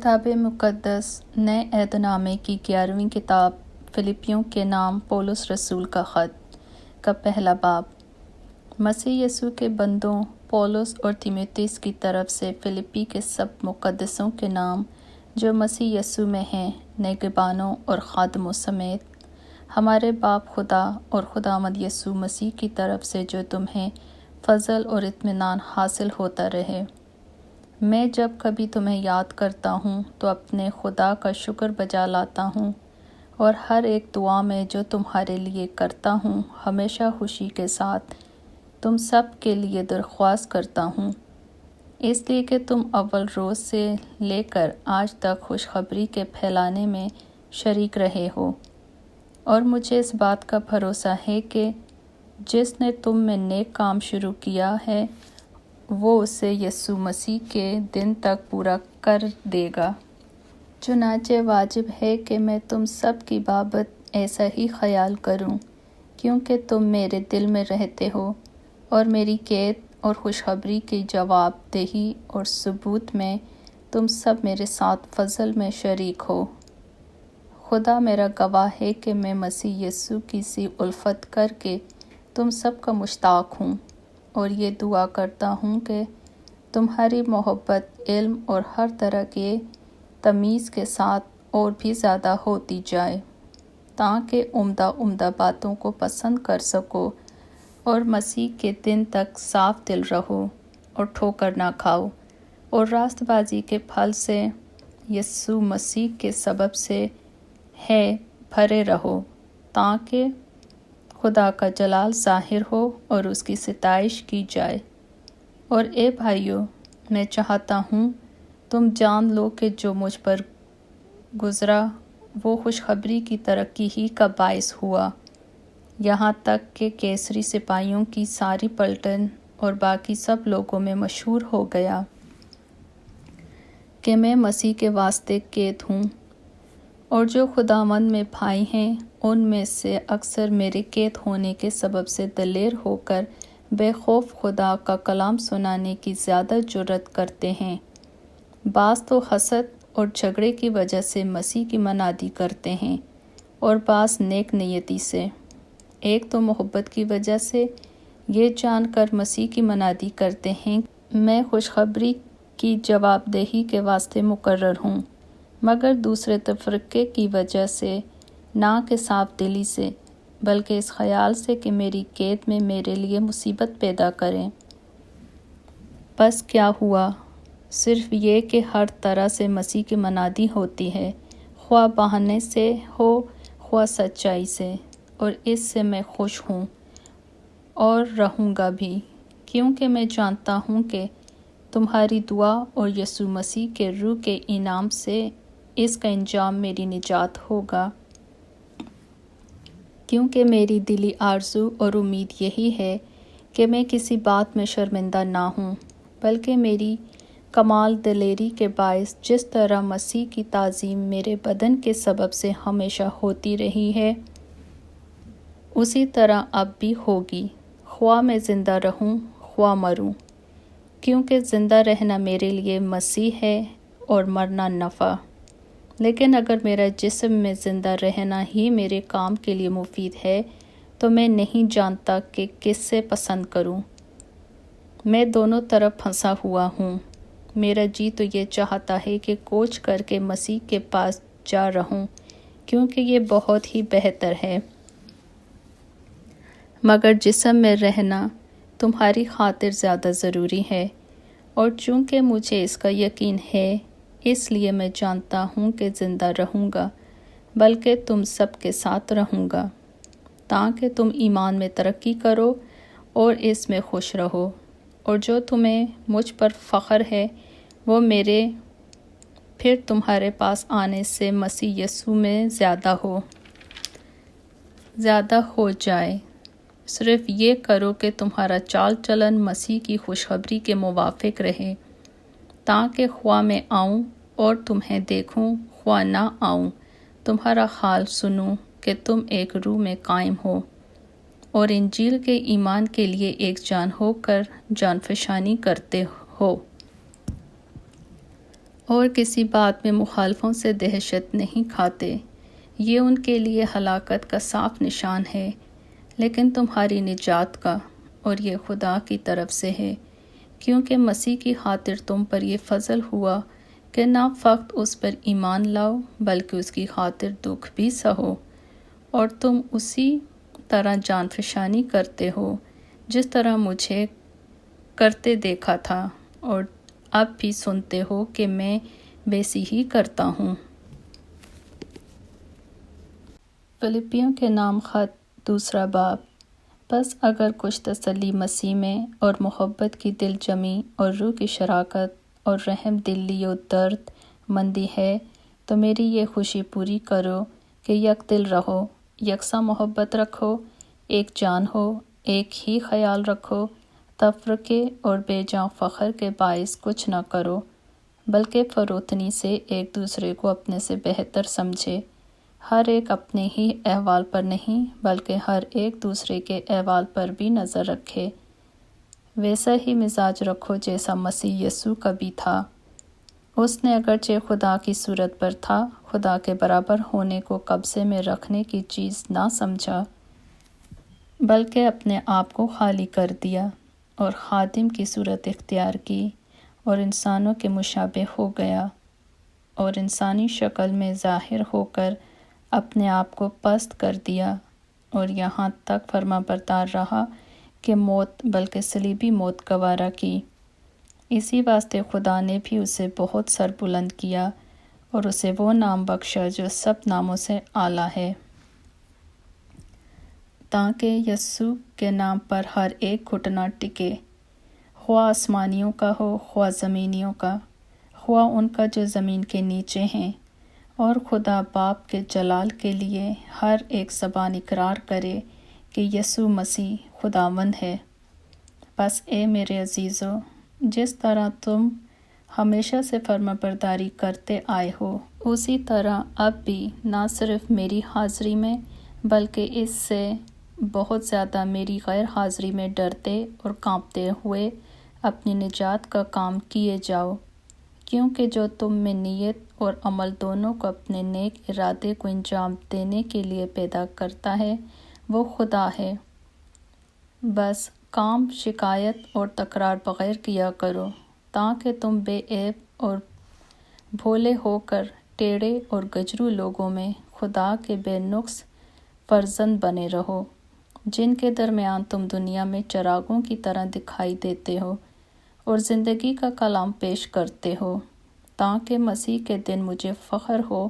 کتاب مقدس نئے عہد نامے کی 11ویں کتاب فلپیوں کے نام پولس رسول کا خط کا پہلا باب۔ مسیح یسوع کے بندوں پولس اور تیموتھیوس کی طرف سے فلپی کے سب مقدسوں کے نام جو مسیح یسوع میں ہیں، نگہبانوں اور خادموں سمیت، ہمارے باپ خدا اور خداوند یسوع مسیح کی طرف سے جو تمہیں فضل اور اطمینان حاصل ہوتا رہے۔ میں جب کبھی تمہیں یاد کرتا ہوں تو اپنے خدا کا شکر بجا لاتا ہوں، اور ہر ایک دعا میں جو تمہارے لیے کرتا ہوں ہمیشہ خوشی کے ساتھ تم سب کے لیے درخواست کرتا ہوں، اس لیے کہ تم اول روز سے لے کر آج تک خوشخبری کے پھیلانے میں شریک رہے ہو، اور مجھے اس بات کا بھروسہ ہے کہ جس نے تم میں نیک کام شروع کیا ہے وہ اسے یسوع مسیح کے دن تک پورا کر دے گا۔ چنانچہ واجب ہے کہ میں تم سب کی بابت ایسا ہی خیال کروں، کیونکہ تم میرے دل میں رہتے ہو، اور میری قید اور خوشخبری کی جواب دہی اور ثبوت میں تم سب میرے ساتھ فضل میں شریک ہو۔ خدا میرا گواہ ہے کہ میں مسیح یسوع کی سی الفت کر کے تم سب کا مشتاق ہوں، اور یہ دعا کرتا ہوں کہ تمہاری محبت علم اور ہر طرح کے تمیز کے ساتھ اور بھی زیادہ ہوتی جائے، تاکہ عمدہ باتوں کو پسند کر سکو اور مسیح کے دن تک صاف دل رہو اور ٹھوکر نہ کھاؤ، اور راست بازی کے پھل سے یسوع مسیح کے سبب سے ہے بھرے رہو، تاکہ خدا کا جلال ظاہر ہو اور اس کی ستائش کی جائے۔ اور اے بھائیو، میں چاہتا ہوں تم جان لو کہ جو مجھ پر گزرا وہ خوشخبری کی ترقی ہی کا باعث ہوا، یہاں تک کہ کیسری سپاہیوں کی ساری پلٹن اور باقی سب لوگوں میں مشہور ہو گیا کہ میں مسیح کے واسطے قید ہوں، اور جو خداوند میں بھائی ہیں ان میں سے اکثر میرے قید ہونے کے سبب سے دلیر ہو کر بے خوف خدا کا کلام سنانے کی زیادہ جرأت کرتے ہیں۔ بعض تو حسد اور جھگڑے کی وجہ سے مسیح کی منادی کرتے ہیں، اور بعض نیک نیتی سے، ایک تو محبت کی وجہ سے یہ جان کر مسیح کی منادی کرتے ہیں میں خوشخبری کی جواب دہی کے واسطے مقرر ہوں، مگر دوسرے تفرقے کی وجہ سے، نہ کہ صاف دلی سے، بلکہ اس خیال سے کہ میری قید میں میرے لیے مصیبت پیدا کریں۔ بس کیا ہوا؟ صرف یہ کہ ہر طرح سے مسیح کی منادی ہوتی ہے، خواہ بہانے سے ہو خواہ سچائی سے، اور اس سے میں خوش ہوں اور رہوں گا بھی، کیونکہ میں جانتا ہوں کہ تمہاری دعا اور یسوع مسیح کے روح کے انعام سے اس کا انجام میری نجات ہوگا، کیونکہ میری دلی آرزو اور امید یہی ہے کہ میں کسی بات میں شرمندہ نہ ہوں، بلکہ میری کمال دلیری کے باعث جس طرح مسیح کی تعظیم میرے بدن کے سبب سے ہمیشہ ہوتی رہی ہے، اسی طرح اب بھی ہوگی، خواہ میں زندہ رہوں خواہ مروں، کیونکہ زندہ رہنا میرے لیے مسیح ہے اور مرنا نفع۔ لیکن اگر میرا جسم میں زندہ رہنا ہی میرے کام کے لیے مفید ہے تو میں نہیں جانتا کہ کس سے پسند کروں۔ میں دونوں طرف پھنسا ہوا ہوں۔ میرا جی تو یہ چاہتا ہے کہ کوچ کر کے مسیح کے پاس جا رہوں، کیونکہ یہ بہت ہی بہتر ہے، مگر جسم میں رہنا تمہاری خاطر زیادہ ضروری ہے، اور چونکہ مجھے اس کا یقین ہے، اس لیے میں جانتا ہوں کہ زندہ رہوں گا، بلکہ تم سب کے ساتھ رہوں گا، تاکہ تم ایمان میں ترقی کرو اور اس میں خوش رہو، اور جو تمہیں مجھ پر فخر ہے وہ میرے پھر تمہارے پاس آنے سے مسیح یسوع میں زیادہ ہو جائے۔ صرف یہ کرو کہ تمہارا چال چلن مسیح کی خوشخبری کے موافق رہے، تاکہ خواہ میں آؤں اور تمہیں دیکھوں خواہ نہ آؤں تمہارا حال سنوں کہ تم ایک روح میں قائم ہو، اور انجیل کے ایمان کے لیے ایک جان ہو کر جان فشانی کرتے ہو۔ اور کسی بات میں مخالفوں سے دہشت نہیں کھاتے، یہ ان کے لیے ہلاکت کا صاف نشان ہے، لیکن تمہاری نجات کا، اور یہ خدا کی طرف سے ہے، کیونکہ مسیح کی خاطر تم پر یہ فضل ہوا کہ نہ فقط اس پر ایمان لاؤ بلکہ اس کی خاطر دکھ بھی سہو، اور تم اسی طرح جان فشانی کرتے ہو جس طرح مجھے کرتے دیکھا تھا، اور اب بھی سنتے ہو کہ میں ویسی ہی کرتا ہوں۔ فلپیوں کے نام خط، دوسرا باب۔ بس اگر کچھ تسلی مسیح میں اور محبت کی دل جمی اور روح کی شراکت اور رحم دلی و درد مندی ہے تو میری یہ خوشی پوری کرو کہ یک دل رہو، یکساں محبت رکھو، ایک جان ہو، ایک ہی خیال رکھو، تفرقے اور بے جان فخر کے باعث کچھ نہ کرو، بلکہ فروتنی سے ایک دوسرے کو اپنے سے بہتر سمجھے، ہر ایک اپنے ہی احوال پر نہیں بلکہ ہر ایک دوسرے کے احوال پر بھی نظر رکھے۔ ویسا ہی مزاج رکھو جیسا مسیح یسوع کا بھی تھا۔ اس نے اگرچہ خدا کی صورت پر تھا، خدا کے برابر ہونے کو قبضے میں رکھنے کی چیز نہ سمجھا، بلکہ اپنے آپ کو خالی کر دیا اور خادم کی صورت اختیار کی، اور انسانوں کے مشابہ ہو گیا، اور انسانی شکل میں ظاہر ہو کر اپنے آپ کو پست کر دیا، اور یہاں تک فرما بردار رہا کہ موت بلکہ صلیبی موت گوارا کی۔ اسی واسطے خدا نے بھی اسے بہت سر بلند کیا اور اسے وہ نام بخشا جو سب ناموں سے اعلیٰ ہے، تاکہ یسوع کے نام پر ہر ایک گھٹنا ٹکے، خواہ آسمانیوں کا ہو، خواہ زمینیوں کا، خواہ ان کا جو زمین کے نیچے ہیں، اور خدا باپ کے جلال کے لیے ہر ایک زبان اقرار کرے کہ یسوع مسیح خداوند ہے۔ بس اے میرے عزیزو، جس طرح تم ہمیشہ سے فرما برداری کرتے آئے ہو، اسی طرح اب بھی نہ صرف میری حاضری میں بلکہ اس سے بہت زیادہ میری غیر حاضری میں ڈرتے اور کانپتے ہوئے اپنی نجات کا کام کیے جاؤ، کیونکہ جو تم میں نیت اور عمل دونوں کو اپنے نیک ارادے کو انجام دینے کے لیے پیدا کرتا ہے وہ خدا ہے۔ بس کام شکایت اور تکرار بغیر کیا کرو، تاکہ تم بے عیب اور بھولے ہو کر ٹیڑھے اور گجرو لوگوں میں خدا کے بے نقص فرزند بنے رہو، جن کے درمیان تم دنیا میں چراغوں کی طرح دکھائی دیتے ہو اور زندگی کا کلام پیش کرتے ہو، تاکہ مسیح کے دن مجھے فخر ہو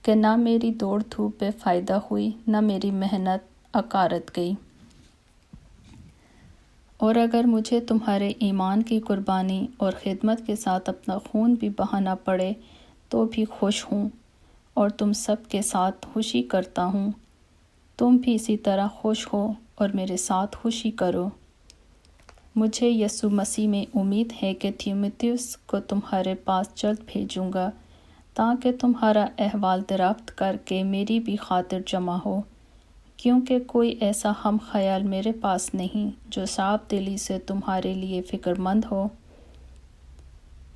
کہ نہ میری دوڑ دھوپ بے فائدہ ہوئی، نہ میری محنت اکارت گئی۔ اور اگر مجھے تمہارے ایمان کی قربانی اور خدمت کے ساتھ اپنا خون بھی بہانا پڑے تو بھی خوش ہوں، اور تم سب کے ساتھ خوشی کرتا ہوں۔ تم بھی اسی طرح خوش ہو اور میرے ساتھ خوشی کرو۔ مجھے یسوع مسیح میں امید ہے کہ تیموتھیوس کو تمہارے پاس جلد بھیجوں گا، تاکہ تمہارا احوال دریافت کر کے میری بھی خاطر جمع ہو، کیونکہ کوئی ایسا ہم خیال میرے پاس نہیں جو صاف دلی سے تمہارے لیے فکر مند ہو۔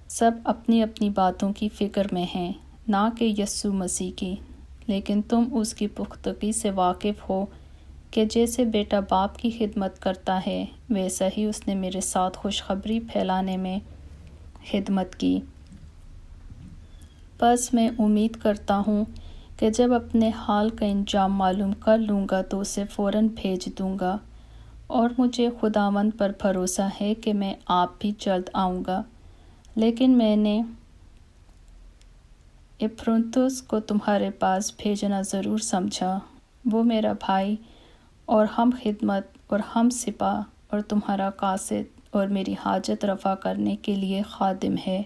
سب اپنی اپنی باتوں کی فکر میں ہیں، نہ کہ یسوع مسیح کی، لیکن تم اس کی پختگی سے واقف ہو کہ جیسے بیٹا باپ کی خدمت کرتا ہے ویسا ہی اس نے میرے ساتھ خوشخبری پھیلانے میں خدمت کی۔ بس میں امید کرتا ہوں کہ جب اپنے حال کا انجام معلوم کر لوں گا تو اسے فوراً بھیج دوں گا، اور مجھے خداوند پر بھروسہ ہے کہ میں آپ بھی جلد آؤں گا۔ لیکن میں نے اپرونتس کو تمہارے پاس بھیجنا ضرور سمجھا، وہ میرا بھائی اور ہم خدمت اور ہم سپاہ اور تمہارا قاصد اور میری حاجت رفع کرنے کے لیے خادم ہے،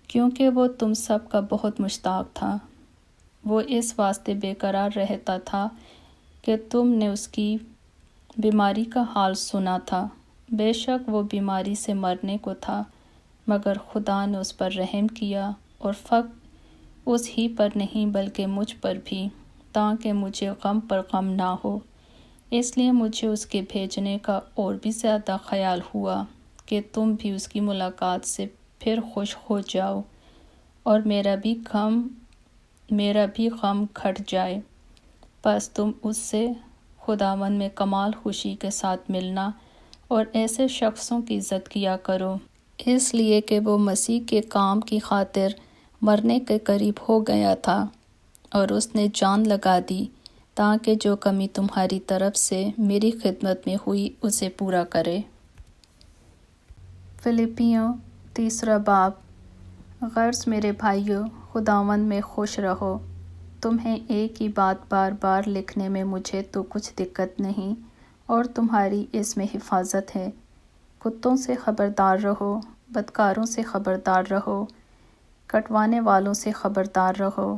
کیونکہ وہ تم سب کا بہت مشتاق تھا۔ وہ اس واسطے بے قرار رہتا تھا کہ تم نے اس کی بیماری کا حال سنا تھا۔ بے شک وہ بیماری سے مرنے کو تھا، مگر خدا نے اس پر رحم کیا، اور فقط اس ہی پر نہیں بلکہ مجھ پر بھی، تاکہ مجھے غم پر غم نہ ہو۔ اس لیے مجھے اس کے بھیجنے کا اور بھی زیادہ خیال ہوا کہ تم بھی اس کی ملاقات سے پھر خوش ہو جاؤ اور میرا بھی غم گھٹ جائے۔ پس تم اس سے خداوند میں کمال خوشی کے ساتھ ملنا اور ایسے شخصوں کی عزت کیا کرو، اس لیے کہ وہ مسیح کے کام کی خاطر مرنے کے قریب ہو گیا تھا اور اس نے جان لگا دی تاکہ جو کمی تمہاری طرف سے میری خدمت میں ہوئی اسے پورا کرے۔ فلپیوں 3 باب۔ غرض میرے بھائیو، خداوند میں خوش رہو۔ تمہیں ایک ہی بات بار بار لکھنے میں مجھے تو کچھ دقت نہیں اور تمہاری اس میں حفاظت ہے۔ کتوں سے خبردار رہو، بدکاروں سے خبردار رہو، کٹوانے والوں سے خبردار رہو،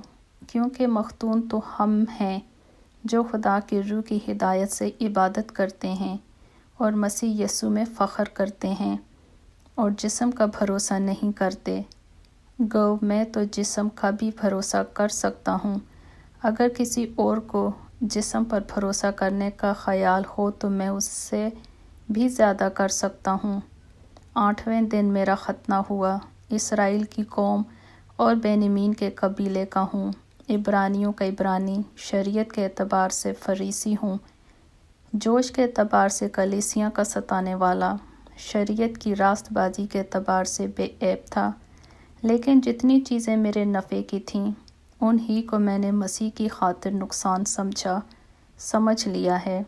کیونکہ مختون تو ہم ہیں جو خدا کی روح کی ہدایت سے عبادت کرتے ہیں اور مسیح یسوع میں فخر کرتے ہیں اور جسم کا بھروسہ نہیں کرتے۔ گو میں تو جسم کا بھی بھروسہ کر سکتا ہوں، اگر کسی اور کو جسم پر بھروسہ کرنے کا خیال ہو تو میں اس سے بھی زیادہ کر سکتا ہوں۔ 8ویں دن میرا ختنہ ہوا، اسرائیل کی قوم اور بنیامین کے قبیلے کا ہوں، عبرانیوں کا عبرانی، شریعت کے اعتبار سے فریسی ہوں، جوش کے اعتبار سے کلیسیاں کا ستانے والا، شریعت کی راست بازی کے اعتبار سے بے عیب تھا۔ لیکن جتنی چیزیں میرے نفع کی تھیں انہی کو میں نے مسیح کی خاطر نقصان سمجھ لیا ہے،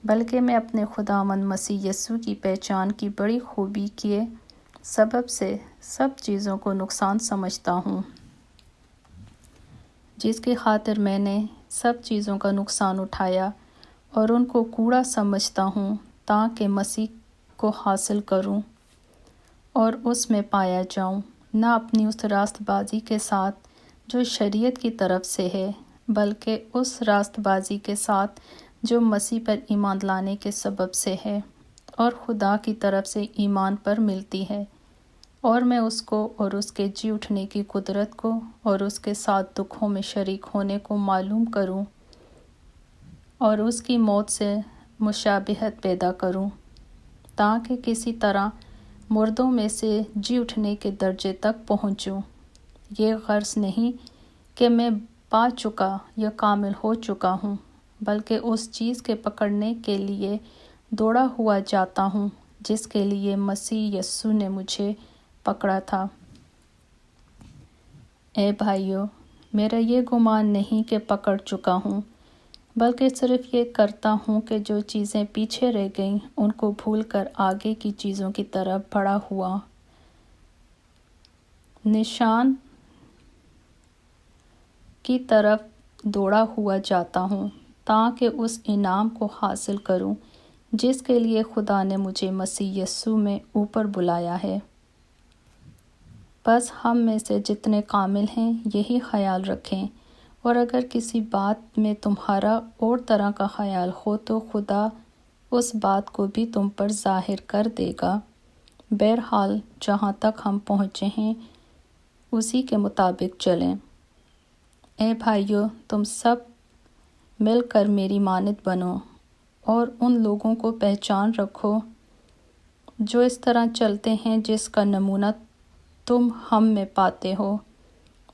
بلکہ میں اپنے خداوند مسیح یسوع کی پہچان کی بڑی خوبی کے سبب سے سب چیزوں کو نقصان سمجھتا ہوں، جس کی خاطر میں نے سب چیزوں کا نقصان اٹھایا اور ان کو کوڑا سمجھتا ہوں تاکہ مسیح کو حاصل کروں اور اس میں پایا جاؤں، نہ اپنی اس راست بازی کے ساتھ جو شریعت کی طرف سے ہے، بلکہ اس راست بازی کے ساتھ جو مسیح پر ایمان لانے کے سبب سے ہے اور خدا کی طرف سے ایمان پر ملتی ہے، اور میں اس کو اور اس کے جی اٹھنے کی قدرت کو اور اس کے ساتھ دکھوں میں شریک ہونے کو معلوم کروں اور اس کی موت سے مشابہت پیدا کروں، تاکہ کسی طرح مردوں میں سے جی اٹھنے کے درجے تک پہنچوں۔ یہ غرض نہیں کہ میں پا چکا یا کامل ہو چکا ہوں، بلکہ اس چیز کے پکڑنے کے لیے دوڑا ہوا جاتا ہوں جس کے لیے مسیح یسوع نے مجھے پکڑا تھا۔ اے بھائیو، میرا یہ گمان نہیں کہ پکڑ چکا ہوں، بلکہ صرف یہ کرتا ہوں کہ جو چیزیں پیچھے رہ گئیں ان کو بھول کر آگے کی چیزوں کی طرف بڑھا ہوا نشان کی طرف دوڑا ہوا جاتا ہوں، تاکہ اس انعام کو حاصل کروں جس کے لیے خدا نے مجھے مسیح یسوع میں اوپر بلایا ہے۔ بس ہم میں سے جتنے کامل ہیں یہی خیال رکھیں، اور اگر کسی بات میں تمہارا اور طرح کا خیال ہو تو خدا اس بات کو بھی تم پر ظاہر کر دے گا۔ بہرحال جہاں تک ہم پہنچے ہیں اسی کے مطابق چلیں۔ اے بھائیو، تم سب مل کر میری مانند بنو اور ان لوگوں کو پہچان رکھو جو اس طرح چلتے ہیں جس کا نمونہ تم ہم میں پاتے ہو،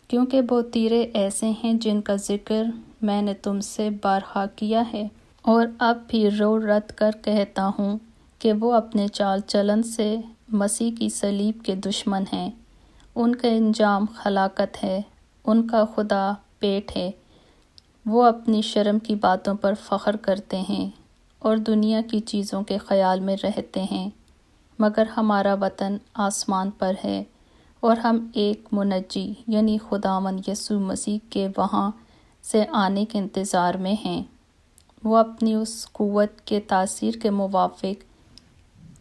کیونکہ بہتیرے ایسے ہیں جن کا ذکر میں نے تم سے بارہا کیا ہے اور اب بھی رو رت کر کہتا ہوں کہ وہ اپنے چال چلن سے مسیح کی صلیب کے دشمن ہیں۔ ان کا انجام ہلاکت ہے، ان کا خدا پیٹ ہے، وہ اپنی شرم کی باتوں پر فخر کرتے ہیں اور دنیا کی چیزوں کے خیال میں رہتے ہیں، مگر ہمارا وطن آسمان پر ہے اور ہم ایک منجی یعنی خداوند یسوع مسیح کے وہاں سے آنے کے انتظار میں ہیں۔ وہ اپنی اس قوت کے تاثیر کے موافق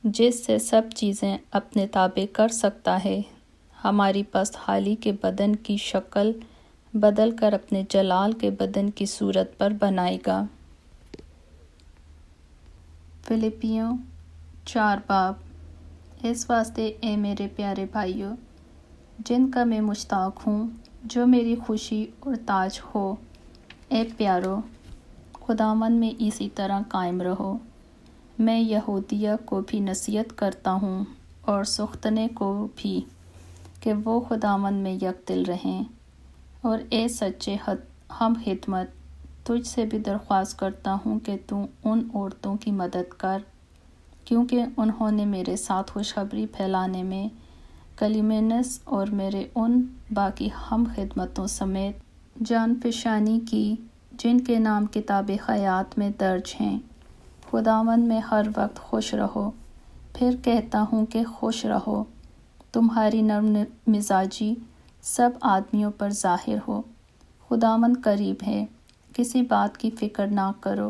جس سے سب چیزیں اپنے تابع کر سکتا ہے، ہماری پست حالی کے بدن کی شکل بدل کر اپنے جلال کے بدن کی صورت پر بنائے گا۔ فلپیوں 4 باب۔ اس واسطے اے میرے پیارے بھائیو، جن کا میں مشتاق ہوں، جو میری خوشی اور تاج ہو، اے پیارو، خداوند میں اسی طرح قائم رہو۔ میں یہودیہ کو بھی نصیحت کرتا ہوں اور سختنے کو بھی، کہ وہ خداوند میں یکدل رہیں۔ اور اے سچے ہم خدمت، تجھ سے بھی درخواست کرتا ہوں کہ تو ان عورتوں کی مدد کر، کیونکہ انہوں نے میرے ساتھ خوشخبری پھیلانے میں کلیمینس اور میرے ان باقی ہم خدمتوں سمیت جان فشانی کی جن کے نام کتاب حیات میں درج ہیں۔ خداوند میں ہر وقت خوش رہو۔ پھر کہتا ہوں کہ خوش رہو۔ تمہاری نرم مزاجی سب آدمیوں پر ظاہر ہو۔ خداوند قریب ہے، کسی بات کی فکر نہ کرو،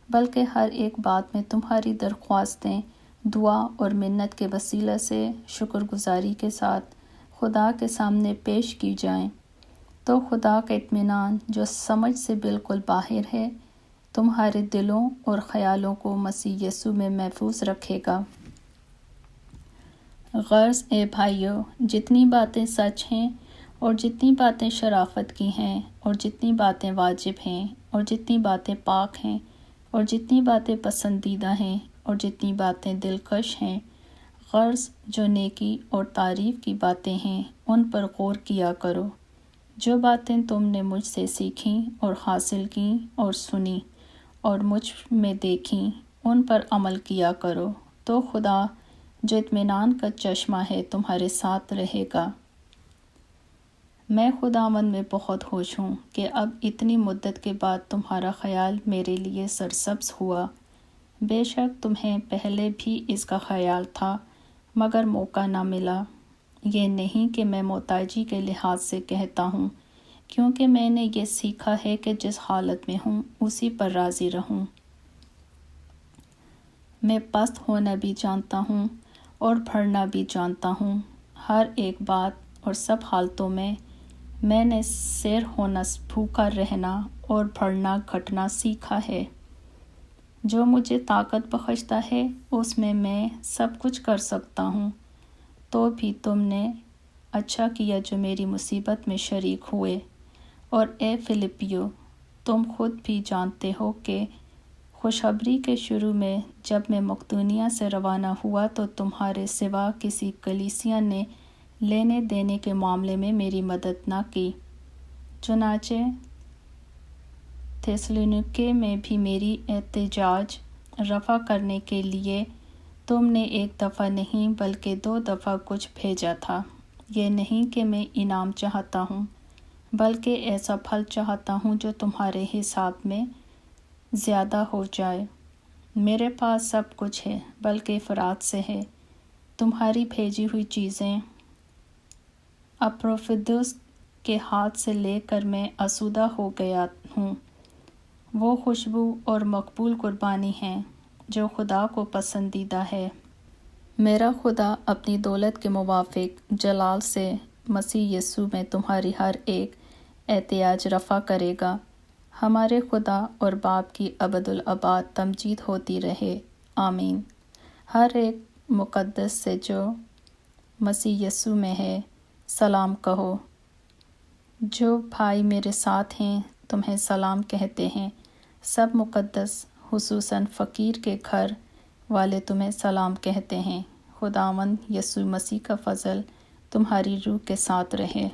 بلکہ ہر ایک بات میں تمہاری درخواستیں دعا اور منت کے وسیلہ سے شکر گزاری کے ساتھ خدا کے سامنے پیش کی جائیں، تو خدا کا اطمینان جو سمجھ سے بالکل باہر ہے تمہارے دلوں اور خیالوں کو مسیح یسوع میں محفوظ رکھے گا۔ غرض اے بھائیو، جتنی باتیں سچ ہیں اور جتنی باتیں شرافت کی ہیں اور جتنی باتیں واجب ہیں اور جتنی باتیں پاک ہیں اور جتنی باتیں پسندیدہ ہیں اور جتنی باتیں دلکش ہیں، غرض جو نیکی اور تعریف کی باتیں ہیں ان پر غور کیا کرو۔ جو باتیں تم نے مجھ سے سیکھیں اور حاصل کیں اور سنی اور مجھ میں دیکھیں ان پر عمل کیا کرو، تو خدا جو اطمینان کا چشمہ ہے تمہارے ساتھ رہے گا۔ میں خداوند میں بہت خوش ہوں کہ اب اتنی مدت کے بعد تمہارا خیال میرے لیے سرسبز ہوا۔ بے شک تمہیں پہلے بھی اس کا خیال تھا، مگر موقع نہ ملا۔ یہ نہیں کہ میں محتاجی کے لحاظ سے کہتا ہوں، کیونکہ میں نے یہ سیکھا ہے کہ جس حالت میں ہوں اسی پر راضی رہوں۔ میں پست ہونا بھی جانتا ہوں اور بڑھنا بھی جانتا ہوں۔ ہر ایک بات اور سب حالتوں میں نے سیر ہونا، بھوکا رہنا اور بڑھنا گھٹنا سیکھا ہے۔ جو مجھے طاقت بخشتا ہے اس میں سب کچھ کر سکتا ہوں۔ تو بھی تم نے اچھا کیا جو میری مصیبت میں شریک ہوئے۔ اور اے فلپیو، تم خود بھی جانتے ہو کہ خوشخبری کے شروع میں جب میں مقدونیہ سے روانہ ہوا تو تمہارے سوا کسی کلیسیا نے لینے دینے کے معاملے میں میری مدد نہ کی۔ چنانچہ تھیسلونیکے میں بھی میری احتجاج رفع کرنے کے لیے تم نے ایک دفعہ نہیں بلکہ 2 دفعہ کچھ بھیجا تھا۔ یہ نہیں کہ میں انعام چاہتا ہوں، بلکہ ایسا پھل چاہتا ہوں جو تمہارے حساب میں زیادہ ہو جائے۔ میرے پاس سب کچھ ہے، بلکہ افراط سے ہے۔ تمہاری بھیجی ہوئی چیزیں اپروفدس کے ہاتھ سے لے کر میں آسودہ ہو گیا ہوں۔ وہ خوشبو اور مقبول قربانی ہیں جو خدا کو پسندیدہ ہے۔ میرا خدا اپنی دولت کے موافق جلال سے مسیح یسوع میں تمہاری ہر ایک احتیاج رفع کرے گا۔ ہمارے خدا اور باپ کی ابدالآباد تمجید ہوتی رہے، آمین۔ ہر ایک مقدس سے جو مسیح یسوع میں ہے سلام کہو۔ جو بھائی میرے ساتھ ہیں تمہیں سلام کہتے ہیں۔ سب مقدس، خصوصاً فقیر کے گھر والے تمہیں سلام کہتے ہیں۔ خداوند یسوع مسیح کا فضل تمہاری روح کے ساتھ رہے۔